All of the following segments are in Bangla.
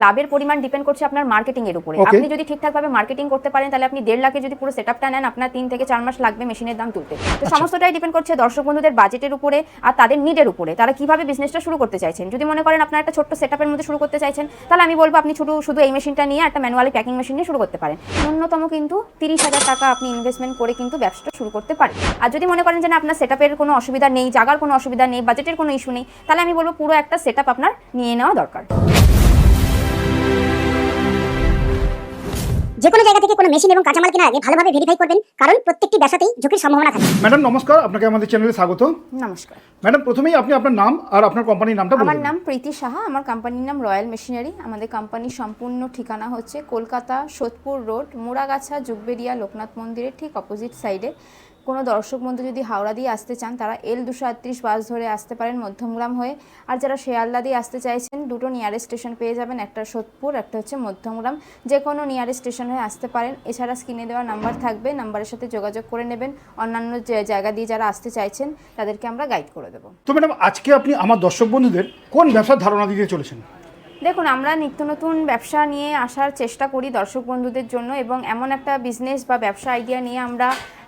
লাভের পরিমাণ ডিপেন্ড করছে আপনার মার্কেটিং এর উপরে। আপনি যদি ঠিকঠাকভাবে মার্কেটিং করতে পারেন তাহলে আপনি 1.5 লাখে যদি পুরো সেটআপটা নেন আপনার 3 থেকে 4 মাস লাগবে মেশিনের দাম তুলতে। তো সমস্তটাই ডিপেন্ড করছে দর্শক বন্ধুদের বাজেটের উপরে আর তাদের নিডের উপরে, তারা কিভাবে বিজনেসটা শুরু করতে চাইছেন। যদি মনে করেন আপনার একটা ছোট্ট সেটআপের মধ্যে শুরু করতে চাইছেন তাহলে আমি বলবো আপনি শুধু এই মেশিনটা নিয়ে একটা ম্যানুয়ালি প্যাকিং মেশিন নিয়ে শুরু করতে পারেন। ন্যূনতম কিন্তু 30,000 টাকা আপনি ইনভেস্টমেন্ট করে কিন্তু ব্যবসাটা শুরু করতে পারেন। আর যদি মনে করেন যে না আপনার সেটআপের কোনো অসুবিধা নেই, জায়গার কোনো অসুবিধা নেই, বাজেটের কোনো ইস্যু নেই, তাহলে আমি বলবো পুরো একটা সেটআপ আপনার নিয়ে নেওয়া দরকার। যে কোনো জায়গা থেকে কোনো মেশিন এবং কাঁচামাল কেনার আগে ভালোভাবে ভেরিফাই করবেন, কারণ প্রত্যেকটি ব্যবসাতেই ঝুঁকির সম্ভাবনা থাকে। ম্যাডাম নমস্কার, আপনাকে আমাদের চ্যানেলে স্বাগত। নমস্কার ম্যাডাম, প্রথমেই আপনি আপনার নাম আর আপনার কোম্পানির নামটা বলুন। আমার নাম প্রীতি সাহা, আমার কোম্পানির নাম রয়্যাল মেশিনারি। আমাদের কোম্পানির সম্পূর্ণ ঠিকানা হচ্ছে কলকাতা সোদপুর রোড, মুড়াগাছা, জুগবেরিয়া লোকনাথ মন্দিরের ঠিক অপোজিট সাইডে। কোনো দর্শক বন্ধু যদি হাওড়া দিয়ে আসতে চান তারা L238 বাস ধরে আসতে পারেন মধ্যমগ্রাম হয়ে। আর যারা শিয়ালদা দিয়ে আসতে চাইছেন দুটো নিয়ারেস্ট স্টেশন পেয়ে যাবেন, একটা সোদপুর, একটা হচ্ছে মধ্যমগ্রাম। যে কোনো নিয়ারেস্ট স্টেশন হয়ে আসতে পারেন। এছাড়া স্ক্রিনে দেওয়া নাম্বার থাকবে, নাম্বারের সাথে যোগাযোগ করে নেবেন। অন্যান্য জায়গা দিয়ে যারা আসতে চাইছেন তাদেরকে আমরা গাইড করে দেবো। তো ম্যাডাম, আজকে আপনি আমার দর্শক বন্ধুদের কোন ব্যবসার ধারণা দিতে চলেছেন? দেখুন, আমরা নিত্য নতুন ব্যবসা নিয়ে আসার চেষ্টা করি দর্শক বন্ধুদের জন্য, এবং এমন একটা বিজনেস বা ব্যবসা আইডিয়া নিয়ে আমরা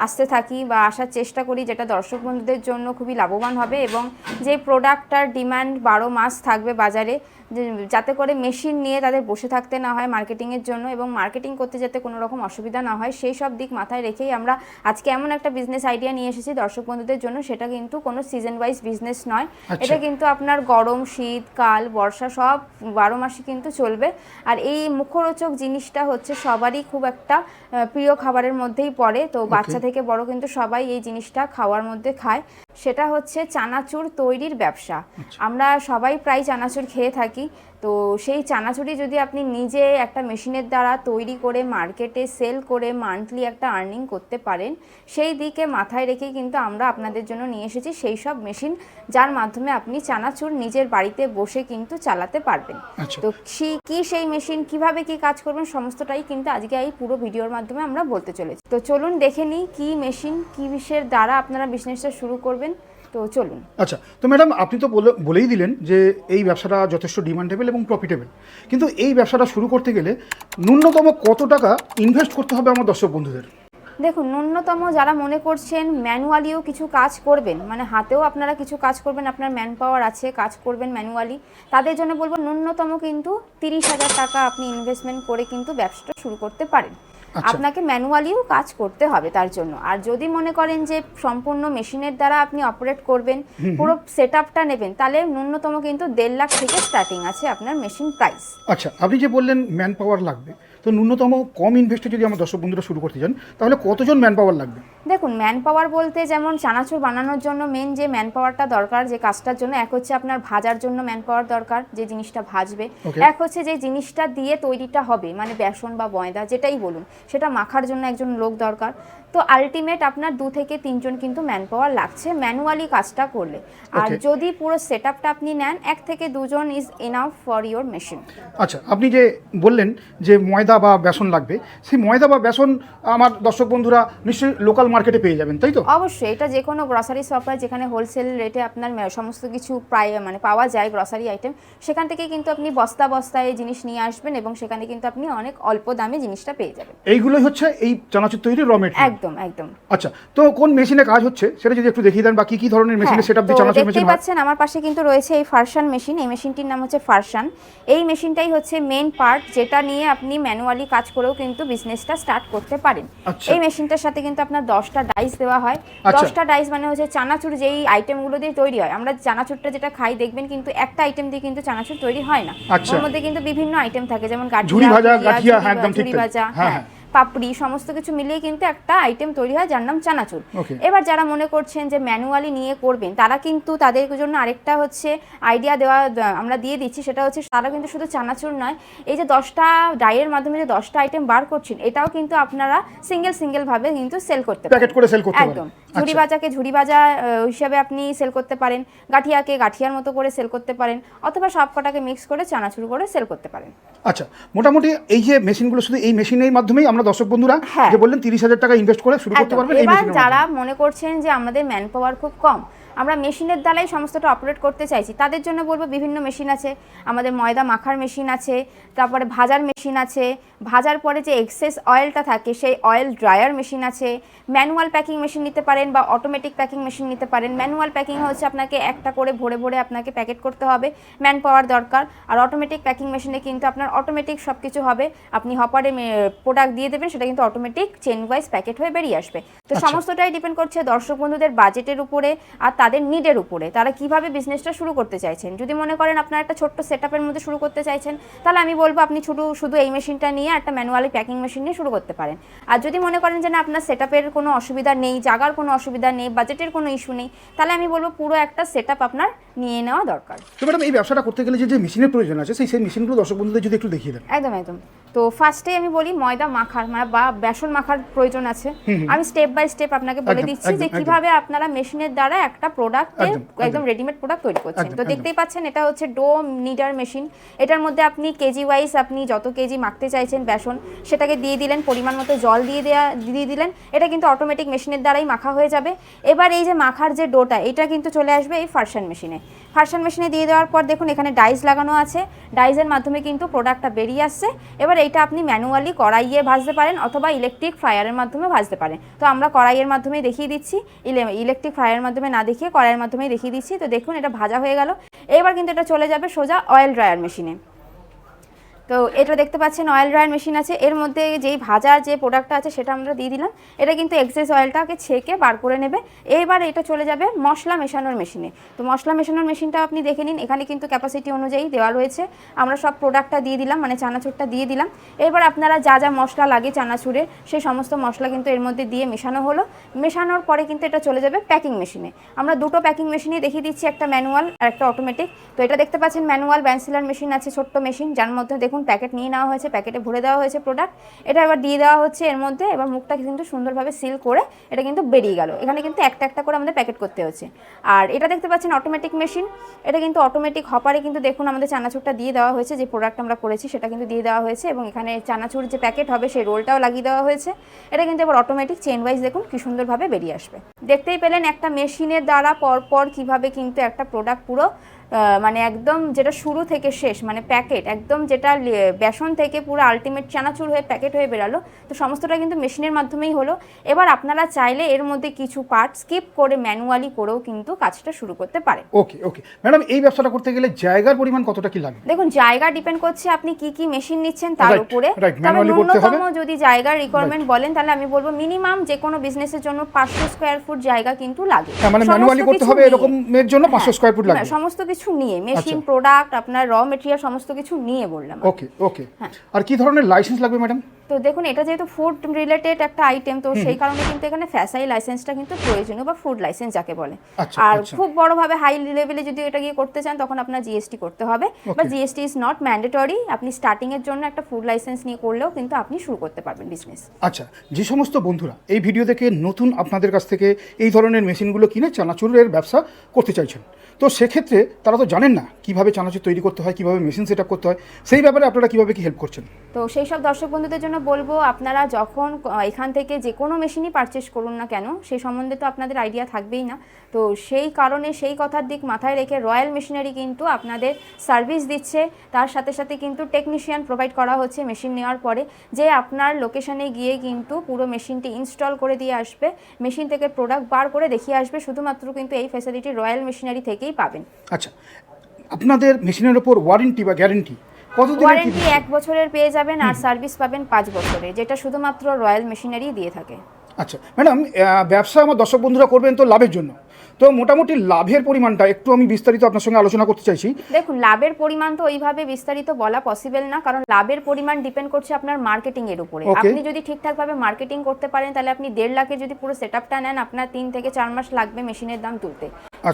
আসতে থাকি বা আসার চেষ্টা করি যেটা দর্শক বন্ধুদের জন্য খুবই লাভবান হবে, এবং যে প্রোডাক্টটার ডিমান্ড 12 মাস থাকবে বাজারে, যাতে করে মেশিন নিয়ে তাদের বসে থাকতে না হয় মার্কেটিংয়ের জন্য, এবং মার্কেটিং করতে যাতে কোনো রকম অসুবিধা না হয় সেই সব দিক মাথায় রেখেই আমরা আজকে এমন একটা বিজনেস আইডিয়া নিয়ে এসেছি দর্শক বন্ধুদের জন্য। সেটা কিন্তু কোনো সিজন ওয়াইজ বিজনেস নয়, এটা কিন্তু আপনার গরম, শীত, কাল, বর্ষা সব 12 মাসই কিন্তু চলবে। আর এই মুখরোচক জিনিসটা হচ্ছে সবারই খুব একটা প্রিয় খাবারের মধ্যেই পড়ে। তো বাচ্চা থেকে বড় কিন্তু সবাই এই জিনিসটা খাওয়ার মধ্যে খায়। সেটা হচ্ছে চানাচুর তৈরির ব্যবসা। আমরা সবাই প্রায় চানাচুর খেয়ে থাকি। তো সেই চানাচুরি যদি আপনি নিজে একটা মেশিনের দ্বারা তৈরি করে মার্কেটে সেল করে মান্থলি একটা আর্নিং করতে পারেন, সেই দিকে মাথায় রেখেই কিন্তু আমরা আপনাদের জন্য নিয়ে এসেছি সেই সব মেশিন, যার মাধ্যমে আপনি চানাচুর নিজের বাড়িতে বসে কিন্তু চালাতে পারবেন। তো সেই মেশিন কিভাবে কি কাজ করবেন সমস্তটাই কিন্তু আজকে এই পুরো ভিডিওর মাধ্যমে আমরা বলতে চলেছি। তো চলুন দেখে নিই কি মেশিন, কি বিষয়ের দ্বারা আপনারা বিজনেসটা শুরু করবেন। তো চলুন। আচ্ছা, তো ম্যাডাম আপনি তো বলেই দিলেন যে এই ব্যবসাটা যথেষ্ট ডিমান্ডেবল এবং প্রফিটেবল, কিন্তু এই ব্যবসাটা শুরু করতে গেলে ন্যূনতম কত টাকা ইনভেস্ট করতে হবে আমার দর্শক বন্ধুদের? দেখুন, ন্যূনতম যারা মনে করছেন ম্যানুয়ালিও কিছু কাজ করবেন, মানে হাতেও আপনারা কিছু কাজ করবেন, আপনার ম্যান পাওয়ার আছে, কাজ করবেন ম্যানুয়ালি, তাদের জন্য বলবো ন্যূনতম কিন্তু 30,000 টাকা আপনি ইনভেস্টমেন্ট করে কিন্তু ব্যবসাটা শুরু করতে পারেন। আপনাকে ম্যানুয়ালিও কাজ করতে হবে তার জন্য। আর যদি মনে করেন যে সম্পূর্ণ মেশিনের দ্বারা আপনি অপারেট করবেন, পুরো সেটআপটা নেবেন, তাহলে ন্যূনতম কিন্তু 1.5 লাখ থেকে স্টার্টিং আছে আপনার মেশিন প্রাইস। আচ্ছা, আপনি যে বললেন ম্যান পাওয়ার লাগবে, তো ন্যূনতম কম ইনভেস্টে যদি আমার দর্শক বন্ধুরা শুরু করতে চান তাহলে কতজন ম্যান পাওয়ার লাগবে? দেখুন, ম্যান পাওয়ার বলতে যেমন চানাচুর বানানোর জন্য মেন যে ম্যান পাওয়ারটা দরকার যে কাজটার জন্য, এক হচ্ছে আপনার ভাজার জন্য ম্যান পাওয়ার দরকার, যে জিনিসটা ভাজবে। এক হচ্ছে যে জিনিসটা দিয়ে তৈরিটা হবে, মানে বেসন বা ময়দা যেটাই বলুন, সেটা মাখার জন্য একজন লোক দরকার। তো আলটিমেট আপনার 2 থেকে 3 জন কিন্তু ম্যান পাওয়ার লাগছে ম্যানুয়ালি কাজটা করলে। আর যদি পুরো সেটআপটা আপনি নেন, 1 থেকে 2 জন is enough for your machine. আচ্ছা, আপনি যে বললেন যে ময়দা বা বেসন লাগবে, সেই ময়দা বা বেসন আমার দর্শক বন্ধুরা নিশ্চয়ই লোকাল মার্কেটে পেয়ে যাবেন, তাই তো? অবশ্যই, এটা যে কোনো গ্রসারি শপে যেখানে হোলসেল রেটে আপনার সমস্ত কিছু প্রায় মানে পাওয়া যায় গ্রসারি আইটেম, সেখান থেকে কিন্তু আপনি বস্তা বস্তায় এই জিনিস নিয়ে আসবেন এবং সেখানে কিন্তু আপনি অনেক অল্প দামে জিনিসটা পেয়ে যাবেন। এইগুলোই হচ্ছে এই চানাচুর তৈরির র মেটেরিয়াল। একদম একদম। আচ্ছা, তো কোন মেশিনে কাজ হচ্ছে সেটা যদি একটু দেখিয়ে দেন, বা কি ধরনের মেশিনে সেটআপ দিয়ে চানাচুর মেশিন দেখতে পাচ্ছেন আমার পাশে কিন্তু রয়েছে এই ফারসান মেশিন। এই মেশিনটির নাম হচ্ছে ফারসান। এই মেশিনটাই হচ্ছে মেইন পার্ট, যেটা নিয়ে আপনি ম্যানুয়ালি কাজ করেও কিন্তু বিজনেসটা স্টার্ট করতে পারেন। এই মেশিনটার সাথে কিন্তু আপনার 10টা ডাইস দেওয়া হয়। 10টা ডাইস মানে হচ্ছে চানাচুর যেই আইটেমগুলো দিয়ে তৈরি হয়, আমরা চানাচুরটা যেটা খাই দেখবেন কিন্তু একটা আইটেম দিয়ে কিন্তু চানাচুর তৈরি হয় না। ওর মধ্যে কিন্তু বিভিন্ন আইটেম থাকে, যেমন ঝুড়ি ভাজা, হ্যাঁ, পাপড়ি, সমস্ত কিছু মিলিয়ে কিন্তু একটা আইটেম তৈরি হয় যার নাম চানাচুর। এবার যারা মনে করছেন যে ম্যানুয়ালি নিয়ে করবেন, তারা কিন্তু তাদের জন্য আরেকটা হচ্ছে আইডিয়া আমরা দিয়ে দিচ্ছি, সেটা হচ্ছে তারা কিন্তু শুধু চানাচুর নয়, এই যে 10টা ডাইয়ের মাধ্যমে যে 10টা আইটেম বার করছেন, এটাও কিন্তু আপনারা সিঙ্গেল ভাবে কিন্তু সেল করতে পারেন, প্যাকেট করে সেল করতে পারেন। একদম। ঝুড়ি ভাজাকে ঝুড়ি ভাজা হিসাবে আপনি সেল করতে পারেন, গাঠিয়াকে গাঠিয়ার মতো করে সেল করতে পারেন, অথবা সব কটাকে মিক্স করে চানাচুর করে সেল করতে পারেন। আচ্ছা, মোটামুটি এই যে মেশিনগুলো শুধু এই মেশিনের মাধ্যমেই আমরা দর্শক বন্ধুরা যে বললেন 30,000 টাকা ইনভেস্ট করে শুরু করতে পারবেন। এবার যারা মনে করছেন যে আমাদের ম্যান পাওয়ার খুব কম, আমরা মেশিনের দ্বারাই সমস্তটা অপারেট করতে চাইছি, তাদের জন্য বলবো বিভিন্ন মেশিন আছে। আমাদের ময়দা মাখার মেশিন আছে, তারপরে ভাজার মেশিন আছে, ভাজার পরে যে এক্সেস অয়েলটা থাকে সেই অয়েল ড্রায়ার মেশিন আছে। ম্যানুয়াল প্যাকিং মেশিন নিতে পারেন বা অটোমেটিক প্যাকিং মেশিন নিতে পারেন। ম্যানুয়াল প্যাকিং হচ্ছে আপনাকে একটা করে ভরে ভরে আপনাকে প্যাকেট করতে হবে, ম্যান পাওয়ার দরকার। আর অটোমেটিক প্যাকিং মেশিনে কিন্তু আপনার অটোমেটিক সব কিছু হবে, আপনি হপারে প্রোডাক্ট দিয়ে দেবেন, সেটা কিন্তু অটোমেটিক চেন ওয়াইজ প্যাকেট হয়ে বেরিয়ে আসবে। তো সমস্তটাই ডিপেন্ড করছে দর্শক বন্ধুদের বাজেটের উপরে আর তাদের নিডের উপরে, তারা কিভাবে বিজনেসটা শুরু করতে চাইছেন। যদি মনে করেন আপনার একটা ছোট্ট সেটআপের মধ্যে শুরু করতে চাইছেন, তাহলে আমি বলবো আপনি শুধু এই মেশিনটা নিয়ে একটা ম্যানুয়ালি প্যাকিং মেশিন নিয়ে শুরু করতে পারেন। আর যদি মনে করেন যে না আপনার সেটআপের কোনো অসুবিধা নেই, জায়গার কোনো অসুবিধা নেই, বাজেটের কোনো ইস্যু নেই, তাহলে আমি বলবো পুরো একটা সেটআপ আপনার নিয়ে নেওয়া দরকার। তো ম্যাডাম এই ব্যবসাটা করতে গেলে যে মেশিনের প্রয়োজন আছে সেই মেশিনগুলো দর্শক বন্ধুদের যদি একটু দেখিয়ে দেন। একদম একদম। তো ফার্স্টে আমি বলি ময়দা মাখার বা বেসন মাখার প্রয়োজন আছে। আমি স্টেপ বাই স্টেপ আপনাকে বলে দিচ্ছি যে কিভাবে আপনারা মেশিনের দ্বারা একটা প্রোডাক্টের একদম রেডিমেড প্রোডাক্ট তৈরি করছেন। তো দেখতেই পাচ্ছেন এটা হচ্ছে ডো নিডার মেশিন। এটার মধ্যে আপনি কেজি ওয়াইজ আপনি যত কেজি মাখতে চাইছেন বেসন সেটাকে দিয়ে দিলেন, পরিমাণ মতো জল দিয়ে দিলেন, এটা কিন্তু অটোমেটিক মেশিনের দ্বারাই মাখা হয়ে যাবে। এবার এই যে মাখার যে ডোটা এটা কিন্তু চলে আসবে এই ফার্শন মেশিনে। ফার্শন মেশিনে দিয়ে দেওয়ার পর দেখুন এখানে ডাইস লাগানো আছে, ডাইসের মাধ্যমে কিন্তু প্রোডাক্টটা বেরিয়ে আসছে। এবার এইটা আপনি ম্যানুয়ালি কড়াইয়ে ভাজতে পারেন অথবা ইলেকট্রিক ফ্রায়ারের মাধ্যমে ভাজতে পারেন। তো আমরা কড়াইয়ের মাধ্যমেই দেখিয়ে দিচ্ছি, ইলেকট্রিক ফ্রায়ারের মাধ্যমে না দেখিয়ে কড়াইয়ের মাধ্যমেই দেখিয়ে দিচ্ছি। তো দেখুন এটা ভাজা হয়ে গেল। এবার কিন্তু এটা চলে যাবে সোজা অয়েল ড্রায়ার মেশিনে। তো এটা দেখতে পাচ্ছেন অয়েল ড্রায়ার মেশিন আছে, এর মধ্যে যেই ভাজার যে প্রোডাক্টটা আছে সেটা আমরা দিয়ে দিলাম। এটা কিন্তু এক্সেস অয়েলটাকে ছেঁকে বার করে নেবে। এবার এটা চলে যাবে মশলা মেশানোর মেশিনে। তো মশলা মেশানোর মেশিনটা আপনি দেখে নিন, এখানে কিন্তু ক্যাপাসিটি অনুযায়ী দেওয়া রয়েছে। আমরা সব প্রোডাক্টটা দিয়ে দিলাম, মানে চানাচুরটা দিয়ে দিলাম। এবার আপনারা যা যা মশলা লাগে চানাচুরের সেই সমস্ত মশলা কিন্তু এর মধ্যে দিয়ে মেশানো হলো। মেশানোর পরে কিন্তু এটা চলে যাবে প্যাকিং মেশিনে। আমরা দুটো প্যাকিং মেশিনই দেখিয়ে দিচ্ছি, একটা ম্যানুয়াল আর একটা অটোমেটিক। তো এটা দেখতে পাচ্ছেন ম্যানুয়াল ব্যান্সিলার মেশিন আছে, ছোট্ট মেশিন, যার মধ্যে দেখুন প্যাকেট নিয়ে নেওয়া হয়েছে, প্যাকেটে ভরে দেওয়া হয়েছে প্রোডাক্ট। এটা এবার দিয়ে দেওয়া হচ্ছে এর মধ্যে। এবার মুখটা কিন্তু সুন্দরভাবে সিল করে এটা কিন্তু বেরিয়ে গেল। এখানে কিন্তু একটা একটা করে আমাদের প্যাকেট করতে হচ্ছে। আর এটা দেখতে পাচ্ছেন অটোমেটিক মেশিন, এটা কিন্তু অটোমেটিক হপারে কিন্তু দেখুন আমাদের চানাচুরটা দিয়ে দেওয়া হয়েছে, যে প্রোডাক্ট আমরা করেছি সেটা কিন্তু দিয়ে দেওয়া হয়েছে এবং এখানে চানাচুর যে প্যাকেট হবে সেই রোলটাও লাগিয়ে দেওয়া হয়েছে। এটা কিন্তু এবার অটোমেটিক চেন ওয়াইজ দেখুন কি সুন্দরভাবে বেরিয়ে আসবে। দেখতেই পেলেন একটা মেশিনের দ্বারা পরপর কিভাবে কিন্তু একটা প্রোডাক্ট পুরো মানে একদম যেটা শুরু থেকে শেষ, মানে প্যাকেট একদম যেটা বেসন থেকে পুরো আলটিমেট চানাচুর হয়ে প্যাকেট হয়ে বেরালো। তো সমস্তটা কিন্তু মেশিনের মাধ্যমেই হলো। এবার আপনারা চাইলে এর মধ্যে কিছু পার্ট স্কিপ করে ম্যানুয়ালি করেও কিন্তু কাজটা শুরু করতে পারেন। ওকে ওকে ম্যাডাম, এই ব্যবসাটা করতে গেলে জায়গার পরিমাণ কতটা কি লাগবে? দেখুন জায়গা ডিপেন্ড করছে আপনি কি মেশিন নিচ্ছেন তার উপরে। তবে ন্যূনতম যদি জায়গার রিকোয়ারমেন্ট বলেন তাহলে আমি বলবো মিনিমাম যে কোনো বিজনেসের জন্য 500 স্কয়ার ফুট জায়গা কিন্তু লাগে। মানে ম্যানুয়ালি করতে হবে এরকমের জন্য 500 স্কয়ার ফুট লাগবে সমস্ত কিছু নিয়ে, মেশিন, প্রোডাক্ট, আপনার র মেটেরিয়াল সমস্ত কিছু নিয়ে বললাম। ওকে ওকে। আর কি ধরনের লাইসেন্স লাগবে ম্যাডাম? তো দেখুন এটা যেহেতু ফুড রিলেটেড একটা আইটেম, তো সেই কারণে কিন্তু এখানে ফ্যাসাই লাইসেন্সটা কিন্তু প্রয়োজনীয়, বা ফুড লাইসেন্স যাকে বলে। আর খুব বড়ভাবে হাই লেভেলে যদি এটা গিয়ে করতে চান তখন আপনার জিএসটি করতে হবে, বা জিএসটি ইজ নট ম্যান্ডেটরি। আপনি স্টার্টিং এর জন্য একটা ফুড লাইসেন্স নিয়ে করলেও কিন্তু আপনি শুরু করতে পারবেন বিজনেস। আচ্ছা, যে সমস্ত বন্ধুরা এই ভিডিও দেখে নতুন আপনাদের কাছ থেকে এই ধরনের মেশিনগুলো কিনে চানাচুরের ব্যবসা করতে চাইছেন, তো সেক্ষেত্রে তারা তো জানেন না কিভাবে চানাচুর তৈরি করতে হয়, কিভাবে মেশিন সেট আপ করতে হয়, সেই ব্যাপারে আপনারা কিভাবে কি হেল্প করছেন? তো সেই সব দর্শক বন্ধুদের জন্য বলবো, আপনারা যখন এখান থেকে যে কোনো মেশিনই পারচেস করুন না কেন সেই সম্বন্ধে তো আপনাদের আইডিয়া থাকবেই না। তো সেই কারণে সেই কথার দিক মাথায় রেখে রয়্যাল মেশিনারি কিন্তু আপনাদের সার্ভিস দিচ্ছে, তার সাথে সাথে কিন্তু টেকনিশিয়ান প্রোভাইড করা হচ্ছে মেশিন নেওয়ার পরে, যে আপনার লোকেশনে গিয়ে কিন্তু পুরো মেশিনটি ইনস্টল করে দিয়ে আসবে, মেশিন থেকে প্রোডাক্ট বার করে দেখিয়ে আসবে। শুধুমাত্র কিন্তু এই ফ্যাসিলিটি রয়্যাল মেশিনারি থেকেই পাবেন। আচ্ছা, আপনাদের মেশিনের উপর ওয়ারেন্টি বা গ্যারেন্টি কতদিন? ওয়ারেন্টি 1 বছরের পেয়ে যাবেন, আর সার্ভিস পাবেন 5 বছরের, যেটা শুধুমাত্র রয়্যাল মেশিনারি দিয়ে থাকে। আচ্ছা ম্যাডাম, ব্যবসা আমার দর্শক বন্ধুরা করবেন তো লাভের জন্য, তো মোটামুটি লাভের পরিমাণটা একটু আমি বিস্তারিত আপনার সঙ্গে আলোচনা করতে চাইছি। দেখুন লাভের পরিমাণ তো ওইভাবে বিস্তারিত বলা পসিবল না, কারণ লাভের পরিমাণ ডিপেন্ড করছে আপনার মার্কেটিং এর উপরে। আপনি যদি ঠিকঠাকভাবে মার্কেটিং করতে পারেন তাহলে আপনি 1.5 লাখের যদি পুরো সেটআপটা নেন আপনার 3 থেকে 4 মাস লাগবে মেশিনের দাম তুলতে।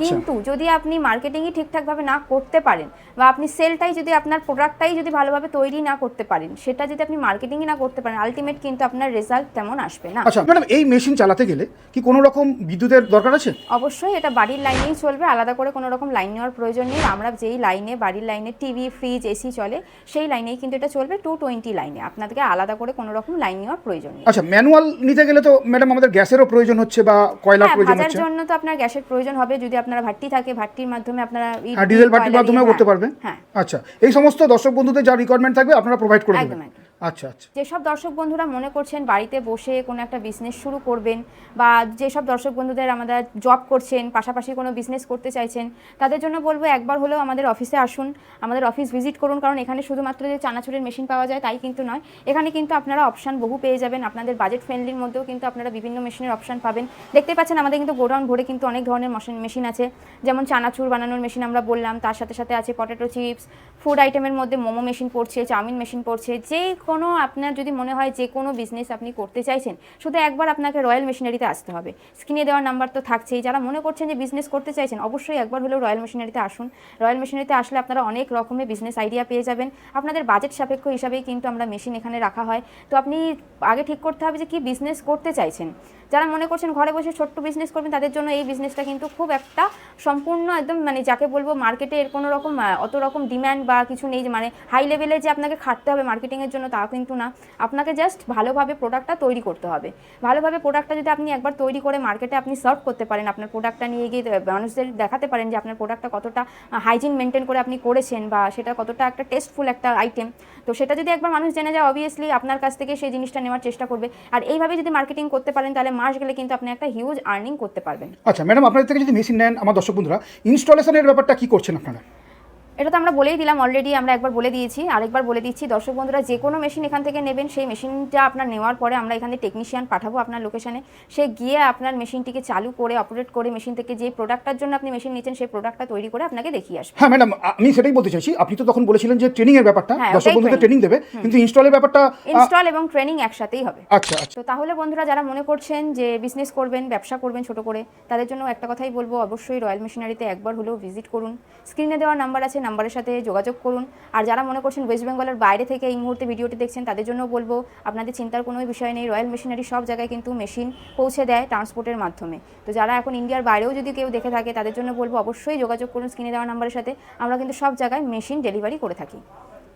কিন্তু যদি আপনি মার্কেটিংই ঠিকঠাকভাবে না করতে পারেন, বা আপনি সেলটাই যদি আপনার প্রোডাক্টটাই যদি ভালোভাবে তৈরি না করতে পারেন, সেটা যদি আপনি মার্কেটিংই না করতে পারেন, আলটিমেট কিন্তু আপনার রেজাল্ট তেমন আসবে না। আচ্ছা ম্যাডাম, এই মেশিন চালাতে গেলে কি কোনো রকম বিদ্যুতের দরকার আছে? অবশ্যই এটা বাড়ির লাইনেই চলবে, আলাদা করে কোনো রকম লাইন নেওয়ার প্রয়োজন নেই। আমরা যেই লাইনে বাড়ির লাইনে টিভি, ফ্রিজ, এসি চলে সেই লাইনেই কিন্তু এটা চলবে, 220 লাইনে। আপনাদেরকে আলাদা করে কোনো রকম লাইন নেওয়ার প্রয়োজন নেই। আচ্ছা, ম্যানুয়াল নিতে গেলে তো ম্যাডাম আমাদের গ্যাসেরও প্রয়োজন হচ্ছে বা কয়লার প্রয়োজন হচ্ছে? ভাজার জন্য তো আপনার গ্যাসের প্রয়োজন হবে। যদি যদি আপনারা ভাট্টি থাকে ভাট্টির মাধ্যমে আপনারা হ্যাঁ, ডিজেল ভাট্টির মাধ্যমেও করতে পারবেন। হ্যাঁ, আচ্ছা, এই সমস্ত দর্শক বন্ধুদের যা রিকোয়ারমেন্ট থাকবে আপনারা প্রোভাইড করে দেবেন। একদম। আচ্ছা আচ্ছা। যেসব দর্শক বন্ধুরা মনে করছেন বাড়িতে বসে কোনো একটা বিজনেস শুরু করবেন, বা যেসব দর্শক বন্ধুদের আমাদের জব করছেন পাশাপাশি কোনো বিজনেস করতে চাইছেন, তাদের জন্য বলবো একবার হলেও আমাদের অফিসে আসুন, আমাদের অফিস ভিজিট করুন। কারণ এখানে শুধুমাত্র যে চানাচুরের মেশিন পাওয়া যায় তাই কিন্তু নয়, এখানে কিন্তু আপনারা অপশান বহু পেয়ে যাবেন। আপনাদের বাজেট ফ্রেন্ডলির মধ্যেও কিন্তু আপনারা বিভিন্ন মেশিনের অপশান পাবেন। দেখতে পাচ্ছেন আমাদের কিন্তু গোডাউন ভরে কিন্তু অনেক ধরনের মেশিন আছে, যেমন চানাচুর বানানোর মেশিন আমরা বললাম, তার সাথে সাথে আছে পটেটো চিপস, ফুড আইটেমের মধ্যে মোমো মেশিন পড়ছে, চাউমিন মেশিন পড়ছে। যে কোনো আপনার যদি মনে হয় যে কোনো বিজনেস আপনি করতে চাইছেন, শুধু একবার আপনাকে রয়্যাল মেশিনারিতে আসতে হবে। স্ক্রিনে দেওয়ার নাম্বার তো থাকছেই। যারা মনে করছেন যে বিজনেস করতে চাইছেন, অবশ্যই একবার হলেও রয়্যাল মেশিনারিতে আসুন। রয়্যাল মেশিনারিতে আসলে আপনারা অনেক রকমের বিজনেস আইডিয়া পেয়ে যাবেন। আপনাদের বাজেট সাপেক্ষ হিসাবেই কিন্তু আমরা মেশিন এখানে রাখা হয়। তো আপনি আগে ঠিক করতে হবে যে কি বিজনেস করতে চাইছেন। যারা মনে করছেন ঘরে বসে ছোট্ট বিজনেস করবেন, তাদের জন্য এই বিজনেসটা কিন্তু খুব একটা সম্পূর্ণ একদম মানে যাকে বলবো মার্কেটে এর কোনো রকম অত রকম ডিম্যান্ড বা কিছু নেই, যে মানে হাই লেভেলে যে আপনাকে খাটতে হবে মার্কেটিংয়ের জন্য, তা কিন্তু না। আপনাকে জাস্ট ভালোভাবে প্রোডাক্টটা তৈরি করতে হবে। ভালোভাবে প্রোডাক্টটা যদি আপনি একবার তৈরি করে মার্কেটে আপনি সার্ভ করতে পারেন, আপনার প্রোডাক্টটা নিয়ে গিয়ে মানুষদের দেখাতে পারেন যে আপনার প্রোডাক্টটা কতটা হাইজিন মেনটেন করে আপনি করেছেন, বা সেটা কতটা একটা টেস্টফুল একটা আইটেম, তো সেটা যদি একবার মানুষ জেনে যায়, অবভিয়াসলি আপনার কাছ থেকে সেই জিনিসটা নেওয়ার চেষ্টা করবে। আর এইভাবে যদি মার্কেটিং করতে পারেন, তাহলে মাস গেলে কিন্তু আপনি একটা হিউজ আর্নিং করতে পারবেন। আচ্ছা ম্যাডাম, আপনাদের থেকে যদি মেশিন নেন আমার দর্শক বন্ধুরা, ইনস্টলেশনের ব্যাপারটা কি করছেন আপনারা? এটা তো আমরা বলেই দিলাম অলরেডি, আমরা একবার বলে দিয়েছি, আরেকবার বলে দিচ্ছি। দর্শক বন্ধুরা যে কোনো মেশিন এখান থেকে নেবেন, সেই মেশিনটা আপনার নেওয়ার পরে আমরা এখানে টেকনিশিয়ান পাঠাবো আপনার লোকেশনে। সে গিয়ে আপনার মেশিনটিকে চালু করে অপারেট করে মেশিন থেকে যে প্রোডাক্টটার জন্য আপনি মেশিন নিচ্ছেন সেই প্রোডাক্টটা তৈরি করে আপনাকে দেখিয়ে আসবে। হ্যাঁ ম্যাডাম, আমি সেটাই বলতে চাইছি, আপনি তো তখন বলেছিলেন যে ট্রেনিং এর ব্যাপারটা, হ্যাঁ, দর্শক ওটাই বন্ধুদের training। ট্রেনিং দেবে, কিন্তু ইনস্টলের ব্যাপারটা ইনস্টল এবং ট্রেনিং একসাথেই হবে। আচ্ছা আচ্ছা। তো তাহলে বন্ধুরা যারা মনে করছেন যে বিজনেস করবেন, ব্যবসা করবেন ছোট করে, তাদের জন্য একটা কথাই বলবো, অবশ্যই রয়্যাল মেশিনারিতে একবার হলেও ভিজিট করুন। স্ক্রিনে দেওয়া নাম্বার আছে, নাম্বারের সাথে যোগাযোগ করুন। আর যারা মনে করছেন ওয়েস্ট বেঙ্গলের বাইরে থেকে এই মুহূর্তে ভিডিওটি দেখছেন, তাদের জন্য বলবো আপনাদের চিন্তার কোনো বিষয় নেই। রয়্যাল মেশিনারি সব জায়গায় কিন্তু মেশিন পৌঁছে দেয় ট্রান্সপোর্টের মাধ্যমে। তো যারা এখন ইন্ডিয়ার বাইরেও যদি কেউ দেখে থাকে, তাদের জন্য বলবো অবশ্যই যোগাযোগ করুন স্ক্রিনে দেওয়া নাম্বারের সাথে। আমরা কিন্তু সব জায়গায় মেশিন ডেলিভারি করে থাকি।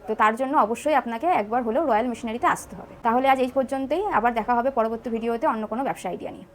তো তার জন্য অবশ্যই আপনাকে একবার হলেও রয়্যাল মেশিনারিতে আসতে হবে। তাহলে আজ এই পর্যন্তই, আবার দেখা হবে পরবর্তী ভিডিওতে অন্য কোনো ব্যবসা আইডিয়া নিয়ে।